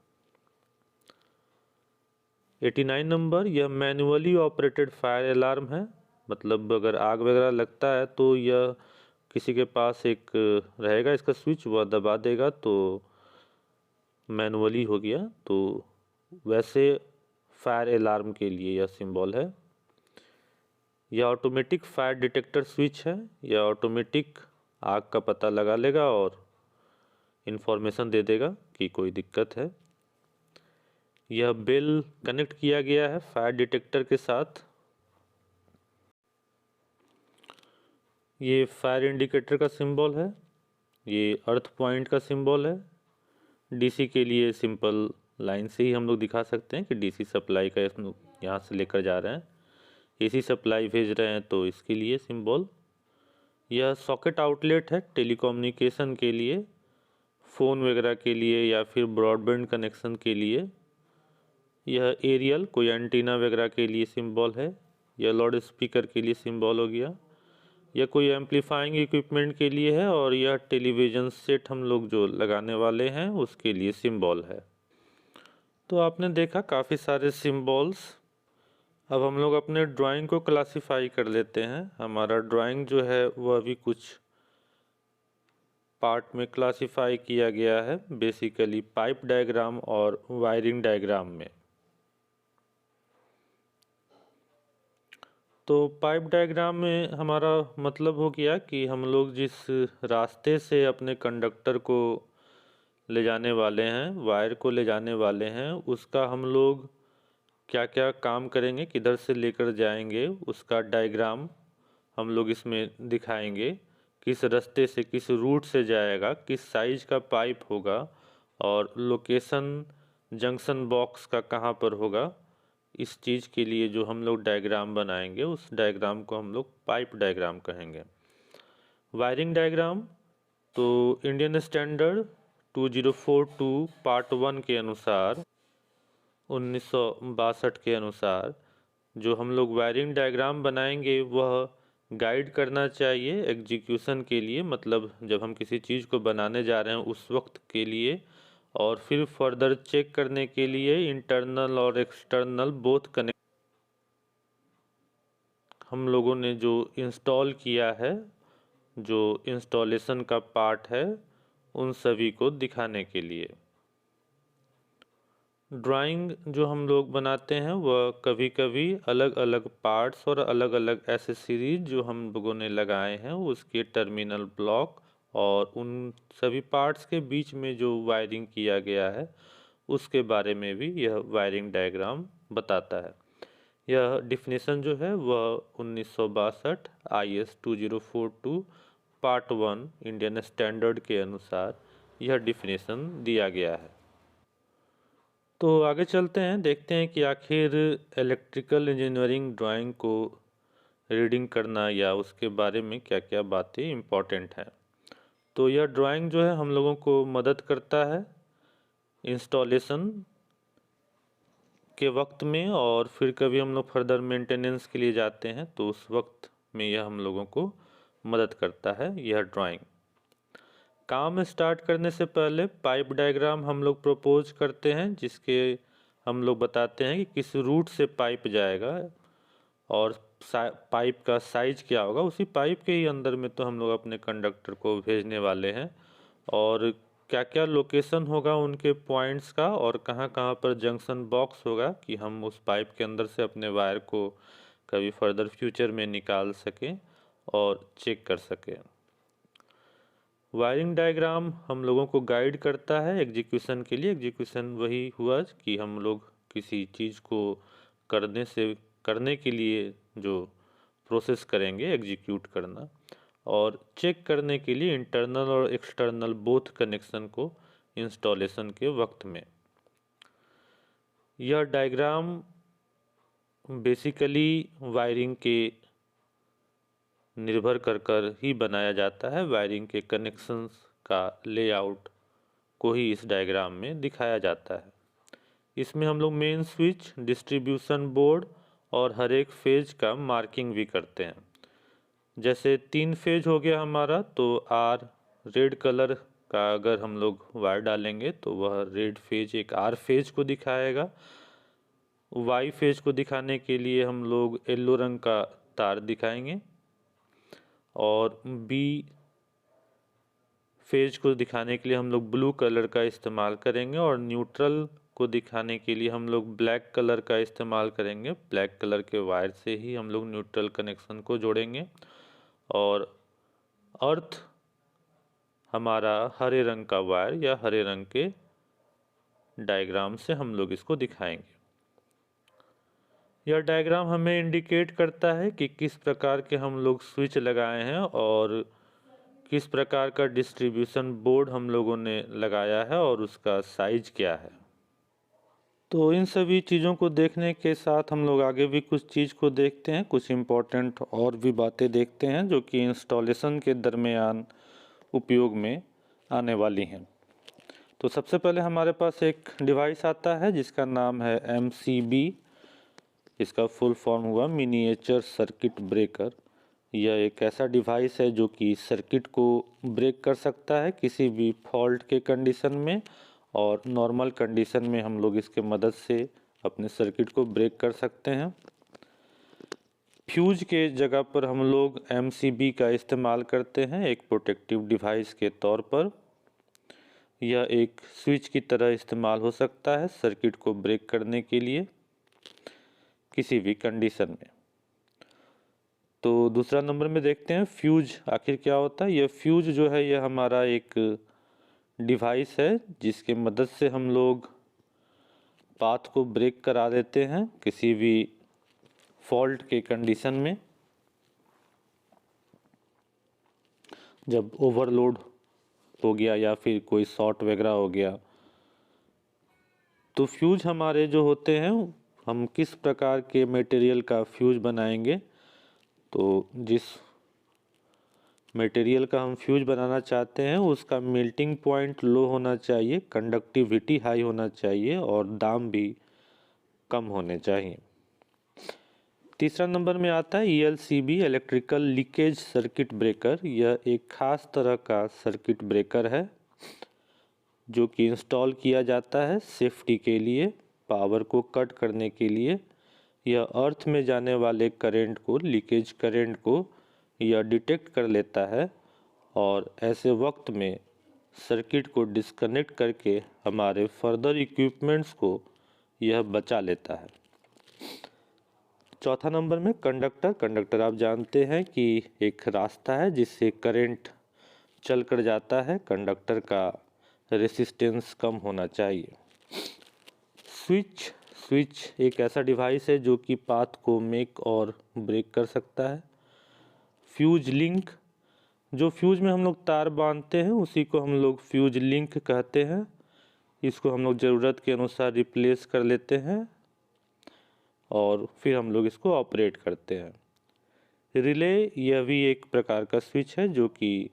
89 नंबर, यह मैन्युअली ऑपरेटेड फायर अलार्म है। मतलब अगर आग वगैरह लगता है तो यह किसी के पास एक रहेगा इसका स्विच, वह दबा देगा तो मैनुअली हो गया। तो वैसे फायर अलार्म के लिए यह सिंबल है। यह ऑटोमेटिक फायर डिटेक्टर स्विच है। यह ऑटोमेटिक आग का पता लगा लेगा और इन्फॉर्मेशन दे देगा कि कोई दिक्कत है। यह बेल कनेक्ट किया गया है फायर डिटेक्टर के साथ। ये फायर इंडिकेटर का सिंबल है। ये अर्थ पॉइंट का सिंबल है। डीसी के लिए सिंपल लाइन से ही हम लोग दिखा सकते हैं कि डीसी सप्लाई का यहाँ से लेकर जा रहे हैं। एसी सप्लाई भेज रहे हैं तो इसके लिए सिंबल। यह सॉकेट आउटलेट है टेलीकम्युनिकेशन के लिए, फ़ोन वगैरह के लिए या फिर ब्रॉडबैंड कनेक्शन के लिए। यह एरियल कोई एंटीना वगैरह के लिए सिंबल है। यह लाउड स्पीकर के लिए सिंबल हो गया। यह कोई एम्पलीफाइंग इक्विपमेंट के लिए है, और यह टेलीविज़न सेट हम लोग जो लगाने वाले हैं उसके लिए सिंबल है। तो आपने देखा काफ़ी सारे सिंबल्स। अब हम लोग अपने ड्राइंग को क्लासिफाई कर लेते हैं। हमारा ड्राइंग जो है वह भी कुछ पार्ट में क्लासिफाई किया गया है, बेसिकली पाइप डायग्राम और वायरिंग डायग्राम में। तो पाइप डायग्राम में हमारा मतलब हो गया कि हम लोग जिस रास्ते से अपने कंडक्टर को ले जाने वाले हैं, वायर को ले जाने वाले हैं, उसका हम लोग क्या क्या काम करेंगे, किधर से लेकर जाएंगे, उसका डायग्राम हम लोग इसमें दिखाएंगे। किस रास्ते से, किस रूट से जाएगा, किस साइज का पाइप होगा, और लोकेशन जंक्शन बॉक्स का कहाँ पर होगा, इस चीज़ के लिए जो हम लोग डायग्राम बनाएंगे उस डायग्राम को हम लोग पाइप डायग्राम कहेंगे। वायरिंग डायग्राम तो इंडियन स्टैंडर्ड 2042 पार्ट 1 के अनुसार 1962 के अनुसार जो हम लोग वायरिंग डायग्राम बनाएंगे वह गाइड करना चाहिए एग्जीक्यूशन के लिए, मतलब जब हम किसी चीज़ को बनाने जा रहे हैं उस वक्त के लिए, और फिर फर्दर चेक करने के लिए इंटरनल और एक्सटर्नल बोथ कनेक्ट हम लोगों ने जो इंस्टॉल किया है, जो इंस्टॉलेशन का पार्ट है, उन सभी को दिखाने के लिए। ड्राइंग जो हम लोग बनाते हैं वह कभी कभी अलग अलग पार्ट्स और अलग अलग एसेसरीज जो हम लोगों ने लगाए हैं उसके टर्मिनल ब्लॉक और उन सभी पार्ट्स के बीच में जो वायरिंग किया गया है उसके बारे में भी यह वायरिंग डायग्राम बताता है। यह डिफिनेशन जो है वह 1962 IS 2042 पार्ट 1 इंडियन स्टैंडर्ड के अनुसार यह डिफिनेशन दिया गया है। तो आगे चलते हैं, देखते हैं कि आखिर इलेक्ट्रिकल इंजीनियरिंग ड्राइंग को रीडिंग करना या उसके बारे में क्या क्या बातें इम्पॉर्टेंट हैं। तो यह ड्राइंग जो है हम लोगों को मदद करता है इंस्टॉलेशन के वक्त में, और फिर कभी हम लोग फर्दर मेंटेनेंस के लिए जाते हैं तो उस वक्त में यह हम लोगों को मदद करता है यह ड्राइंग। काम स्टार्ट करने से पहले पाइप डायग्राम हम लोग प्रपोज करते हैं जिसके हम लोग बताते हैं कि किस रूट से पाइप जाएगा, और पाइप का साइज क्या होगा, उसी पाइप के ही अंदर में तो हम लोग अपने कंडक्टर को भेजने वाले हैं। और क्या क्या लोकेशन होगा उनके पॉइंट्स का, और कहाँ कहाँ पर जंक्शन बॉक्स होगा कि हम उस पाइप के अंदर से अपने वायर को कभी फर्दर फ्यूचर में निकाल सकें और चेक कर सकें। वायरिंग डायग्राम हम लोगों को गाइड करता है एग्जीक्यूशन के लिए। एग्जीक्यूशन वही हुआ कि हम लोग किसी चीज़ को करने के लिए जो प्रोसेस करेंगे, एग्जीक्यूट करना, और चेक करने के लिए इंटरनल और एक्सटर्नल बोथ कनेक्शन को इंस्टॉलेशन के वक्त में। यह डायग्राम बेसिकली वायरिंग के निर्भर कर ही बनाया जाता है। वायरिंग के कनेक्शंस का लेआउट को ही इस डायग्राम में दिखाया जाता है। इसमें हम लोग मेन स्विच, डिस्ट्रीब्यूशन बोर्ड और हर एक फेज का मार्किंग भी करते हैं। जैसे 3 फेज हो गया हमारा, तो आर रेड कलर का अगर हम लोग वायर डालेंगे तो वह रेड फेज एक आर फेज को दिखाएगा। वाई फेज को दिखाने के लिए हम लोग येलो रंग का तार दिखाएंगे, और बी फेज को दिखाने के लिए हम लोग ब्लू कलर का इस्तेमाल करेंगे, और न्यूट्रल को दिखाने के लिए हम लोग ब्लैक कलर का इस्तेमाल करेंगे। ब्लैक कलर के वायर से ही हम लोग न्यूट्रल कनेक्शन को जोड़ेंगे, और अर्थ हमारा हरे रंग का वायर या हरे रंग के डायग्राम से हम लोग इसको दिखाएंगे। यह डायग्राम हमें इंडिकेट करता है कि किस प्रकार के हम लोग स्विच लगाए हैं और किस प्रकार का डिस्ट्रीब्यूशन बोर्ड हम लोगों ने लगाया है और उसका साइज क्या है। तो इन सभी चीज़ों को देखने के साथ हम लोग आगे भी कुछ चीज़ को देखते हैं, कुछ इम्पोर्टेंट और भी बातें देखते हैं जो कि इंस्टॉलेशन के दरमियान उपयोग में आने वाली हैं। तो सबसे पहले हमारे पास एक डिवाइस आता है जिसका नाम है MCB। इसका फुल फॉर्म हुआ मिनिएचर सर्किट ब्रेकर। यह एक ऐसा डिवाइस है जो कि सर्किट को ब्रेक कर सकता है किसी भी फॉल्ट के कंडीशन में, और नॉर्मल कंडीशन में हम लोग इसके मदद से अपने सर्किट को ब्रेक कर सकते हैं। फ्यूज के जगह पर हम लोग MCB का इस्तेमाल करते हैं एक प्रोटेक्टिव डिवाइस के तौर पर। यह एक स्विच की तरह इस्तेमाल हो सकता है सर्किट को ब्रेक करने के लिए किसी भी कंडीशन में। तो दूसरा नंबर में देखते हैं फ्यूज आखिर क्या होता है। यह फ्यूज जो है यह हमारा एक डिवाइस है जिसके मदद से हम लोग पाथ को ब्रेक करा देते हैं किसी भी फॉल्ट के कंडीशन में। जब ओवरलोड हो गया या फिर कोई शॉर्ट वगैरह हो गया, तो फ्यूज हमारे जो होते हैं, हम किस प्रकार के मटेरियल का फ्यूज बनाएंगे, तो जिस मटेरियल का हम फ्यूज बनाना चाहते हैं उसका मेल्टिंग पॉइंट लो होना चाहिए, कंडक्टिविटी हाई होना चाहिए और दाम भी कम होने चाहिए। तीसरा नंबर में आता है ELCB, electrical leakage circuit breaker. यह एक खास तरह का सर्किट ब्रेकर है जो कि इंस्टॉल किया जाता है सेफ्टी के लिए, पावर को कट करने के लिए। यह अर्थ में जाने वाले करंट को, लीकेज करंट को यह डिटेक्ट कर लेता है और ऐसे वक्त में सर्किट को डिस्कनेक्ट करके हमारे फर्दर इक्विपमेंट्स को यह बचा लेता है। चौथा नंबर में कंडक्टर आप जानते हैं कि एक रास्ता है जिससे करंट चल कर जाता है। कंडक्टर का रेसिस्टेंस कम होना चाहिए। स्विच एक ऐसा डिवाइस है जो कि पाथ को मेक और ब्रेक कर सकता है। फ्यूज लिंक, जो फ्यूज में हम लोग तार बांधते हैं उसी को हम लोग फ्यूज लिंक कहते हैं। इसको हम लोग ज़रूरत के अनुसार रिप्लेस कर लेते हैं और फिर हम लोग इसको ऑपरेट करते हैं। रिले, यह भी एक प्रकार का स्विच है जो कि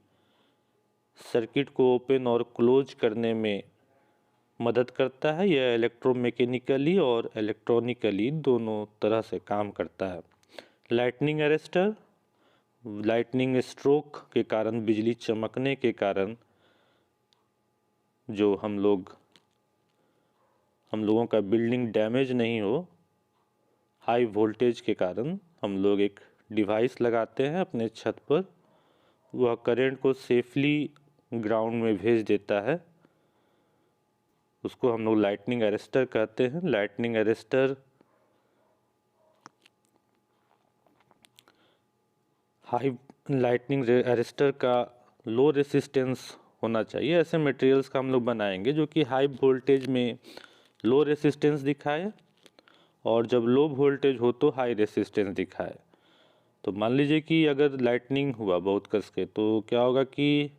सर्किट को ओपन और क्लोज करने में मदद करता है। यह इलेक्ट्रोमैकेनिकली और इलेक्ट्रॉनिकली दोनों तरह से काम करता है। लाइटनिंग अरेस्टर, लाइटनिंग स्ट्रोक के कारण, बिजली चमकने के कारण जो हम लोगों का बिल्डिंग डैमेज नहीं हो हाई वोल्टेज के कारण, हम लोग एक डिवाइस लगाते हैं अपने छत पर, वह करंट को सेफली ग्राउंड में भेज देता है। उसको हम लोग लाइटनिंग अरेस्टर कहते हैं। लाइटनिंग अरेस्टर का लो रेसिस्टेंस होना चाहिए। ऐसे मटेरियल्स का हम लोग बनाएंगे जो कि हाई वोल्टेज में लो रेसिस्टेंस दिखाए और जब लो वोल्टेज हो तो हाई रेसिस्टेंस दिखाए। तो मान लीजिए कि अगर लाइटनिंग हुआ बहुत कस के, तो क्या होगा कि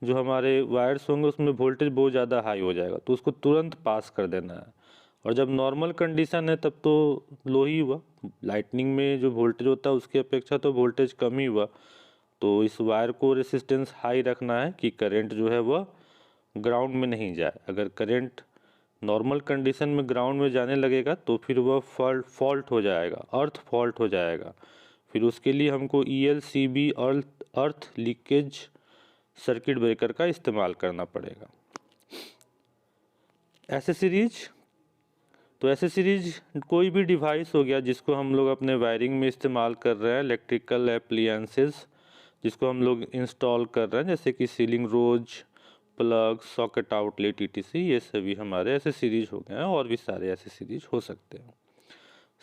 जो हमारे वायर्स होंगे उसमें वोल्टेज बहुत ज़्यादा हाई हो जाएगा, तो उसको तुरंत पास कर देना है। और जब नॉर्मल कंडीशन है तब तो लो ही हुआ। लाइटनिंग में जो वोल्टेज होता है उसकी अपेक्षा तो वोल्टेज कम ही हुआ। तो इस वायर को रेसिस्टेंस हाई रखना है कि करंट जो है वह ग्राउंड में नहीं जाए। अगर करंट नॉर्मल कंडीशन में ग्राउंड में जाने लगेगा तो फिर वह फॉल्ट हो जाएगा, अर्थ फॉल्ट हो जाएगा। फिर उसके लिए हमको ELCB अर्थ लीकेज सर्किट ब्रेकर का इस्तेमाल करना पड़ेगा। एसेसरीज, तो एसेसरीज कोई भी डिवाइस हो गया जिसको हम लोग अपने वायरिंग में इस्तेमाल कर रहे हैं, इलेक्ट्रिकल एप्लियंसेस जिसको हम लोग इंस्टॉल कर रहे हैं, जैसे कि सीलिंग रोज, प्लग, सॉकेट आउटलेट ETC, ये सभी हमारे एसेसरीज हो गए हैं। और भी सारे एसेसरीज हो सकते हैं।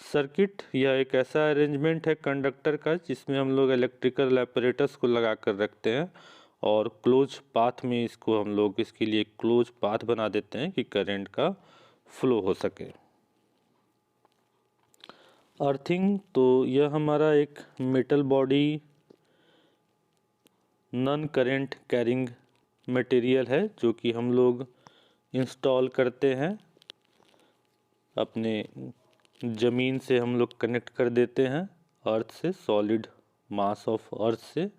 सर्किट, यह एक ऐसा अरेंजमेंट है कंडक्टर का जिसमें हम लोग इलेक्ट्रिकल apparatus को लगा कर रखते हैं और क्लोज पाथ में इसको हम लोग इसके लिए क्लोज पाथ बना देते हैं कि करंट का फ्लो हो सके। अर्थिंग, तो यह हमारा एक metal body non current carrying material है जो कि हम लोग इंस्टॉल करते हैं, अपने ज़मीन से हम लोग कनेक्ट कर देते हैं अर्थ से, सॉलिड मास ऑफ अर्थ से।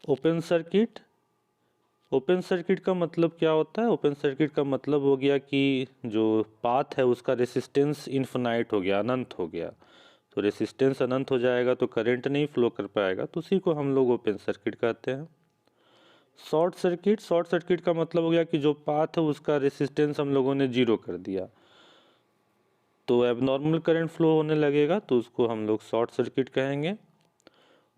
ओपन सर्किट, ओपन सर्किट का मतलब क्या होता है? ओपन सर्किट का मतलब हो गया कि जो पाथ है उसका रेसिस्टेंस इन्फिनाइट हो गया, अनंत हो गया। तो रेसिस्टेंस अनंत हो जाएगा तो करंट नहीं फ्लो कर पाएगा, तो उसी को हम लोग ओपन सर्किट कहते हैं। शॉर्ट सर्किट, शॉर्ट सर्किट का मतलब हो गया कि जो पाथ है उसका रेसिस्टेंस हम लोगों ने जीरो कर दिया, तो एबनॉर्मल करंट फ्लो होने लगेगा, तो उसको हम लोग शॉर्ट सर्किट कहेंगे।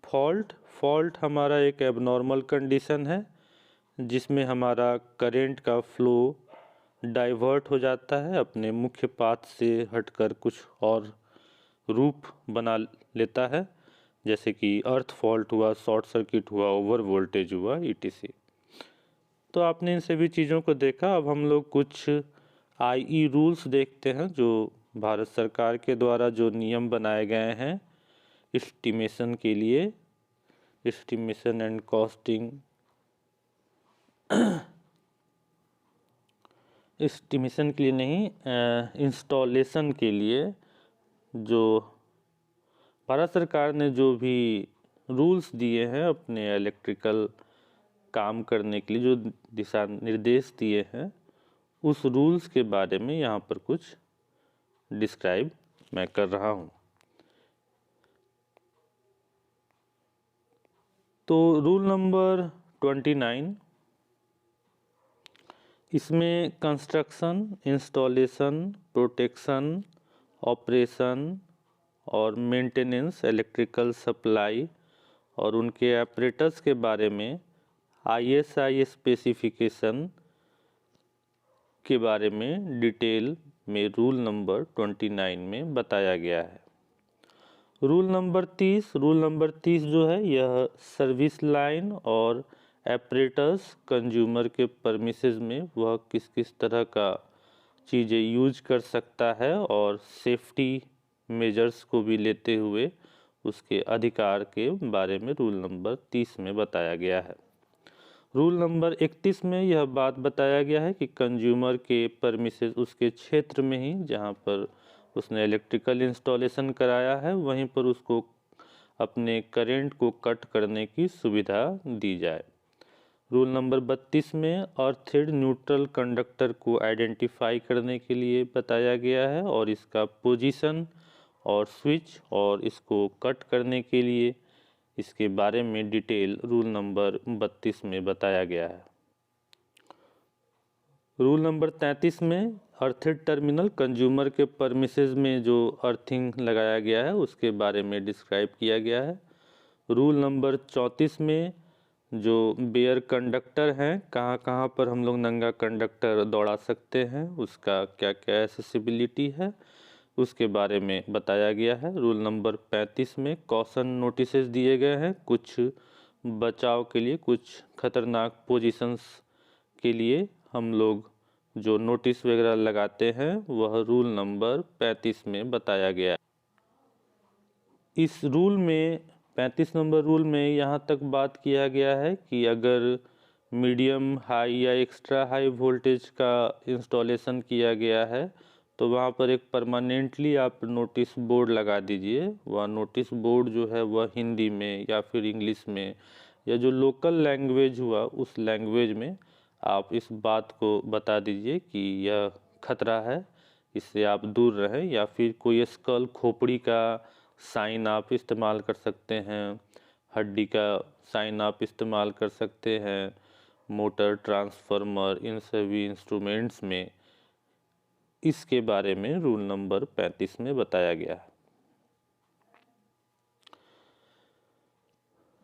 फॉल्ट, फॉल्ट हमारा एक एबनॉर्मल कंडीशन है जिसमें हमारा करंट का फ्लो डाइवर्ट हो जाता है, अपने मुख्य पाथ से हटकर कुछ और रूप बना लेता है, जैसे कि अर्थ फॉल्ट हुआ, शॉर्ट सर्किट हुआ, ओवर वोल्टेज हुआ, ETC। तो आपने इन सभी चीज़ों को देखा। अब हम लोग कुछ IE रूल्स देखते हैं जो भारत सरकार के द्वारा जो नियम बनाए गए हैं एस्टिमेशन के लिए, एस्टिमेशन एंड कॉस्टिंग, एस्टिमेशन के लिए नहीं, इंस्टॉलेशन के लिए जो भारत सरकार ने जो भी रूल्स दिए हैं अपने इलेक्ट्रिकल काम करने के लिए, जो दिशा निर्देश दिए हैं, उस रूल्स के बारे में यहाँ पर कुछ डिस्क्राइब मैं कर रहा हूँ। तो रूल नंबर 29, इसमें कंस्ट्रक्शन, इंस्टॉलेशन, प्रोटेक्शन, ऑपरेशन और मेंटेनेंस, इलेक्ट्रिकल सप्लाई और उनके ऑपरेटर्स के बारे में ISI स्पेसिफिकेशन के बारे में डिटेल में रूल नंबर 29 में बताया गया है। रूल नंबर 30 जो है यह सर्विस लाइन और ऑपरेटर्स कंज्यूमर के परमिसेस में वह किस किस तरह का चीज़ें यूज कर सकता है और सेफ्टी मेजर्स को भी लेते हुए उसके अधिकार के बारे में रूल नंबर 30 में बताया गया है। रूल नंबर 31 में यह बात बताया गया है कि कंज्यूमर के परमिसेस उसके क्षेत्र में ही जहां पर उसने इलेक्ट्रिकल इंस्टॉलेशन कराया है वहीं पर उसको अपने करंट को कट करने की सुविधा दी जाए। रूल नंबर 32 में अर्थेड न्यूट्रल कंडक्टर को आइडेंटिफाई करने के लिए बताया गया है और इसका पोजीशन और स्विच और इसको कट करने के लिए इसके बारे में डिटेल रूल नंबर 32 में बताया गया है। रूल नंबर 33 में अर्थेड टर्मिनल कंज्यूमर के परमिसेस में जो अर्थिंग लगाया गया है उसके बारे में डिस्क्राइब किया गया है। रूल नंबर 34 में जो बेयर कंडक्टर हैं, कहाँ कहाँ पर हम लोग नंगा कंडक्टर दौड़ा सकते हैं, उसका क्या क्या एसेसिबिलिटी है, उसके बारे में बताया गया है। रूल नंबर 35 में कॉशन नोटिसेस दिए गए हैं, कुछ बचाव के लिए, कुछ खतरनाक पोजीशंस के लिए हम लोग जो नोटिस वगैरह लगाते हैं वह रूल नंबर 35 में बताया गया है। इस रूल में 35 नंबर रूल में यहाँ तक बात किया गया है कि अगर मीडियम हाई या एक्स्ट्रा हाई वोल्टेज का इंस्टॉलेशन किया गया है तो वहाँ पर एक परमानेंटली आप नोटिस बोर्ड लगा दीजिए। वह नोटिस बोर्ड जो है वह हिंदी में या फिर इंग्लिश में या जो लोकल लैंग्वेज हुआ उस लैंग्वेज में आप इस बात को बता दीजिए कि यह खतरा है, इससे आप दूर रहें। या फिर कोई स्कल खोपड़ी का साइन आप इस्तेमाल कर सकते हैं, हड्डी का साइन आप इस्तेमाल कर सकते हैं, मोटर, ट्रांसफार्मर, इन सभी इंस्ट्रूमेंट्स में इसके बारे में रूल नंबर 35 में बताया गया है।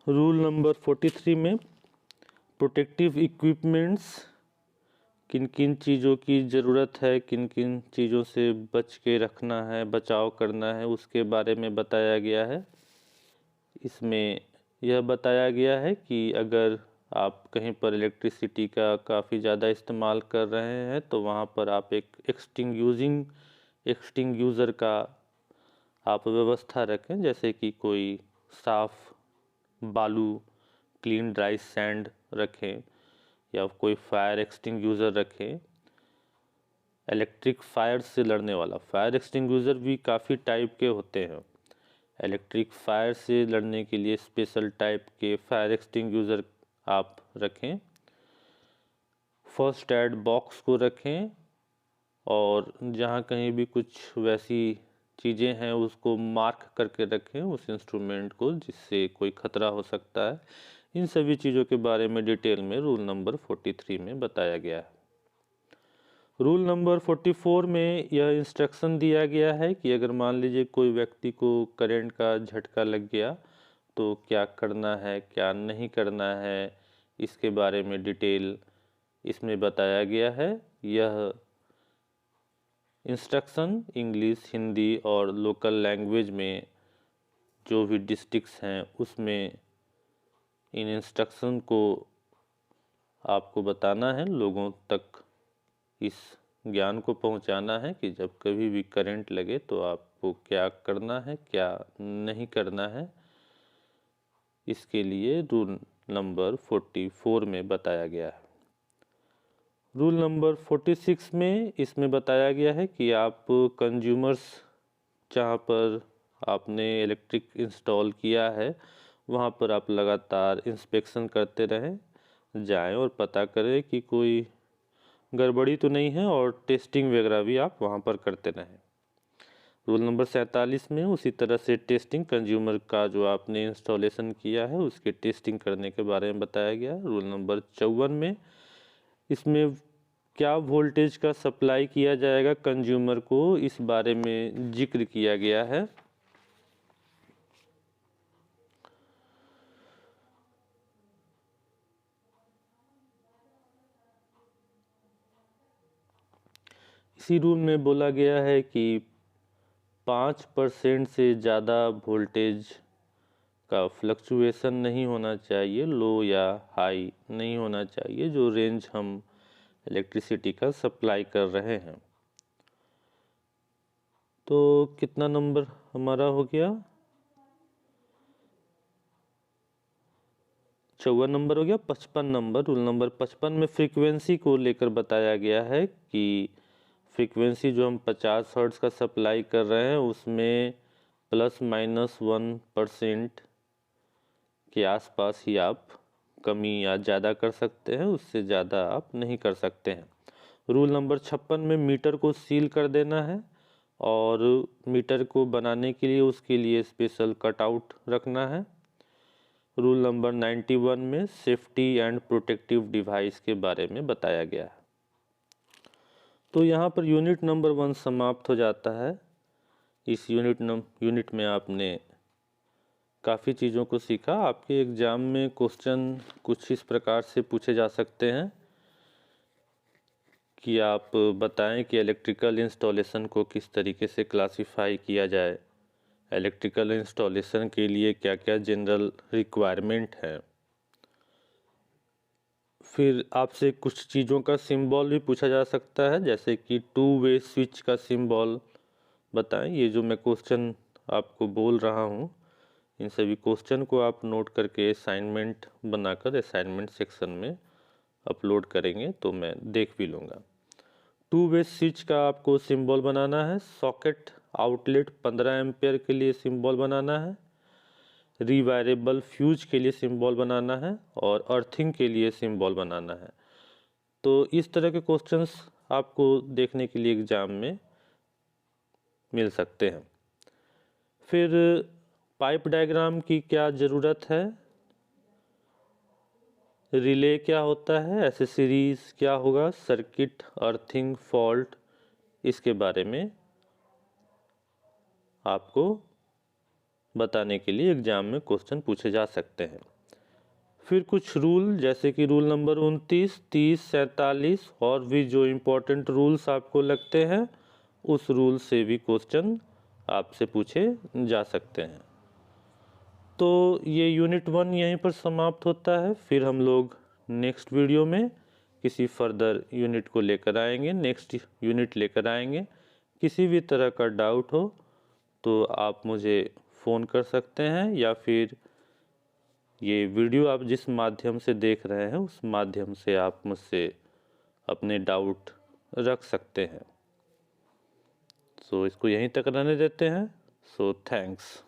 रूल नंबर 43 में प्रोटेक्टिव इक्विपमेंट्स, किन किन चीज़ों की ज़रूरत है, किन किन चीज़ों से बच के रखना है, बचाव करना है, उसके बारे में बताया गया है। इसमें यह बताया गया है कि अगर आप कहीं पर इलेक्ट्रिसिटी का काफ़ी ज़्यादा इस्तेमाल कर रहे हैं तो वहाँ पर आप एक एक्सटिंग्यूज़र का आप व्यवस्था रखें, जैसे कि कोई साफ़ बालू, क्लीन ड्राई सैंड रखें या कोई फायर एक्सटिंग्यूज़र रखें। इलेक्ट्रिक फायर से लड़ने वाला फायर एक्सटिंग्यूज़र भी काफ़ी टाइप के होते हैं। इलेक्ट्रिक फायर से लड़ने के लिए स्पेशल टाइप के फायर एक्सटिंग्यूज़र आप रखें। फर्स्ट एड बॉक्स को रखें और जहाँ कहीं भी कुछ वैसी चीज़ें हैं उसको मार्क करके रखें उस इंस्ट्रूमेंट को, जिससे कोई ख़तरा हो सकता है। इन सभी चीज़ों के बारे में डिटेल में रूल नंबर 43 में बताया गया है। रूल नंबर 44 में यह इंस्ट्रक्शन दिया गया है कि अगर मान लीजिए कोई व्यक्ति को करंट का झटका लग गया तो क्या करना है, क्या नहीं करना है, इसके बारे में डिटेल इसमें बताया गया है। यह इंस्ट्रक्शन इंग्लिश, हिंदी और लोकल लैंग्वेज में जो भी डिस्ट्रिक्ट्स हैं उसमें इन इंस्ट्रक्शन को आपको बताना है, लोगों तक इस ज्ञान को पहुंचाना है कि जब कभी भी करंट लगे तो आपको क्या करना है, क्या नहीं करना है। इसके लिए रूल नंबर 44 में बताया गया है। रूल नंबर 46 में इसमें बताया गया है कि आप कंज्यूमर्स जहाँ पर आपने इलेक्ट्रिक इंस्टॉल किया है वहाँ पर आप लगातार इंस्पेक्शन करते रहें, जाएं और पता करें कि कोई गड़बड़ी तो नहीं है और टेस्टिंग वगैरह भी आप वहाँ पर करते रहें। रूल नंबर 47 में उसी तरह से टेस्टिंग कंज्यूमर का जो आपने इंस्टॉलेशन किया है उसके टेस्टिंग करने के बारे में बताया गया। रूल नंबर 54 में इसमें क्या वोल्टेज का सप्लाई किया जाएगा कंज्यूमर को, इस बारे में जिक्र किया गया है। इसी रूल में बोला गया है कि 5% से ज़्यादा वोल्टेज का फ्लक्चुएशन नहीं होना चाहिए, लो या हाई नहीं होना चाहिए, जो रेंज हम इलेक्ट्रिसिटी का सप्लाई कर रहे हैं। तो कितना नंबर हमारा हो गया? 54 नंबर हो गया। 55 नंबर, रूल नंबर 55 में फ्रीक्वेंसी को लेकर बताया गया है कि फ्रीक्वेंसी जो हम 50 हर्ट्ज का सप्लाई कर रहे हैं उसमें ±1% के आसपास ही आप कमी या ज़्यादा कर सकते हैं, उससे ज़्यादा आप नहीं कर सकते हैं। रूल नंबर 56 में मीटर को सील कर देना है और मीटर को बनाने के लिए उसके लिए स्पेशल कटआउट रखना है। रूल नंबर 91 में सेफ्टी एंड प्रोटेक्टिव डिवाइस के बारे में बताया गया है। तो यहाँ पर यूनिट नंबर 1 समाप्त हो जाता है। इस यूनिट में आपने काफ़ी चीज़ों को सीखा। आपके एग्ज़ाम में क्वेश्चन कुछ इस प्रकार से पूछे जा सकते हैं कि आप बताएं कि इलेक्ट्रिकल इंस्टॉलेशन को किस तरीके से क्लासिफाई किया जाए, इलेक्ट्रिकल इंस्टॉलेशन के लिए क्या क्या जनरल रिक्वायरमेंट है। फिर आपसे कुछ चीज़ों का सिंबल भी पूछा जा सकता है, जैसे कि 2 वे स्विच का सिंबल बताएं। ये जो मैं क्वेश्चन आपको बोल रहा हूँ, इन सभी क्वेश्चन को आप नोट करके असाइनमेंट बनाकर असाइनमेंट सेक्शन में अपलोड करेंगे तो मैं देख भी लूँगा। 2 वे स्विच का आपको सिंबल बनाना है, सॉकेट आउटलेट 15 एम्पियर के लिए सिंबल बनाना है, रिवायरेबल फ्यूज के लिए सिंबल बनाना है और अर्थिंग के लिए सिंबल बनाना है। तो इस तरह के क्वेश्चंस आपको देखने के लिए एग्ज़ाम में मिल सकते हैं। फिर पाइप डायग्राम की क्या ज़रूरत है, रिले क्या होता है, एसेसरीज क्या होगा, सर्किट, अर्थिंग, फॉल्ट, इसके बारे में आपको बताने के लिए एग्ज़ाम में क्वेश्चन पूछे जा सकते हैं। फिर कुछ रूल, जैसे कि रूल नंबर 29, 30, 47 और भी जो इम्पोर्टेंट रूल्स आपको लगते हैं, उस रूल से भी क्वेश्चन आपसे पूछे जा सकते हैं। तो ये यूनिट 1 यहीं पर समाप्त होता है। फिर हम लोग नेक्स्ट वीडियो में किसी फर्दर यूनिट को लेकर आएंगे, नेक्स्ट यूनिट लेकर आएंगे। किसी भी तरह का डाउट हो तो आप मुझे फ़ोन कर सकते हैं, या फिर ये वीडियो आप जिस माध्यम से देख रहे हैं उस माध्यम से आप मुझसे अपने डाउट रख सकते हैं। सो इसको यहीं तक रहने देते हैं। So thanks.